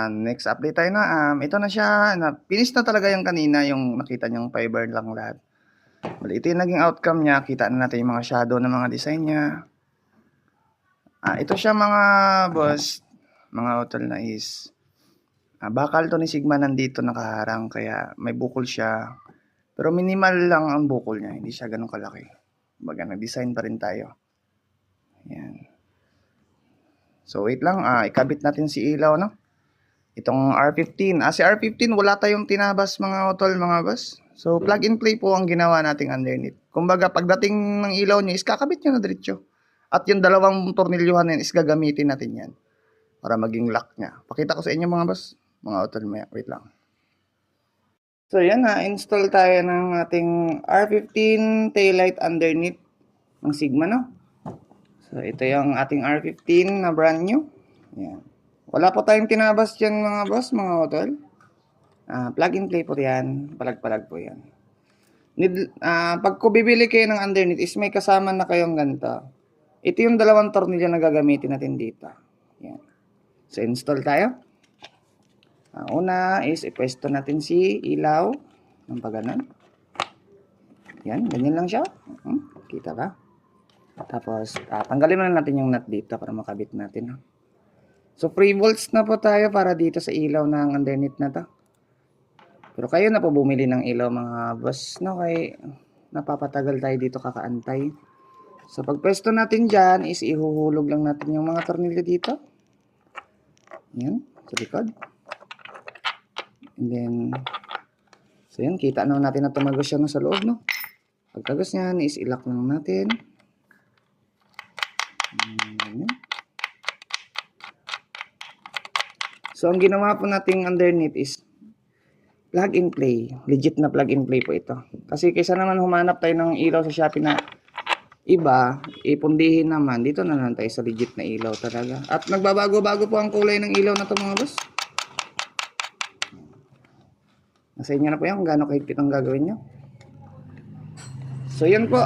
Next update tayo na, ito na siya, finish na talaga yung kanina, yung nakita niyong fiber lang lahat. Bali, ito yung naging outcome niya. Kita na natin yung mga shadow ng mga design niya. Ito siya mga boss, mga utol na is, bakal to ni Sigma nandito nakaharang, kaya may bukol siya. Pero minimal lang ang bukol niya, hindi siya ganun kalaki. Baga, nag-design pa rin tayo. Yan. So, wait lang, ikabit natin si ilaw, no? Itong R15. Si R15 wala tayong tinabas mga utol, mga boss. So plug and play po ang ginawa nating underneath. Kumbaga pagdating ng ilaw niya is kakabit niya na diretso. At yung dalawang tornilyuhan yan is gagamitin natin yan para maging lock niya. Pakita ko sa inyo mga boss, mga utol, maya. Wait lang. So yan na, install tayo ng ating R15 taillight underneath ng Sigma, no? So ito yung ating R15 na brand new. Yan. Wala po tayong tinabas dyan mga boss, mga utol. Plug and play po yan. Palag-palag po yan. Pag bibili kayo ng underneath is may kasama na kayong ganito. Ito yung dalawang tornilyo na gagamitin natin dito. Yan. So, install tayo. Una is ipwesto natin si ilaw. Ng pagganon. Yan, ganyan lang siya. Kita ba? Tapos, tanggalin na natin yung nut dito para makabit natin. So, 3 volts na po tayo para dito sa ilaw ng underneath na to. Pero kayo na po bumili ng ilaw mga boss, no? Kaya napapatagal tayo dito kakaantay. So pagpwesto natin dyan is ihuhulog lang natin yung mga tornilyo dito. Yan, sa likod. And then, so yan, kita na natin na tumagos siya sa loob, no? Pagtagos niyan is ilock lang natin. Yan. So ang ginawa po nating underneath is plug and play. Legit na plug and play po ito. Kasi kaysa naman humanap tayo ng ilaw sa Shopee na iba, ipundihin naman. Dito na lang tayo sa legit na ilaw talaga. At nagbabago-bago po ang kulay ng ilaw na ito mga boss. Nasa inyo na po yan kung gaano kahigpit ang gagawin nyo. So yan po.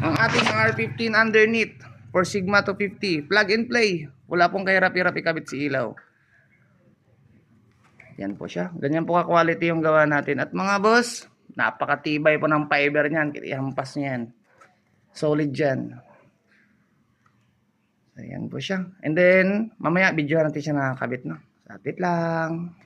Ang ating R15 underneath for Sigma 250. Plug and play. Wala pong kahirap-hirap ikabit si ilaw. Yan po siya. Ganyan po ka-quality yung gawa natin. At mga boss, napakatibay po ng fiber niyan. Ihampas niyan. Solid dyan. Ayan po siya. And then, mamaya, video natin siya nakakabit, no? Sapit lang.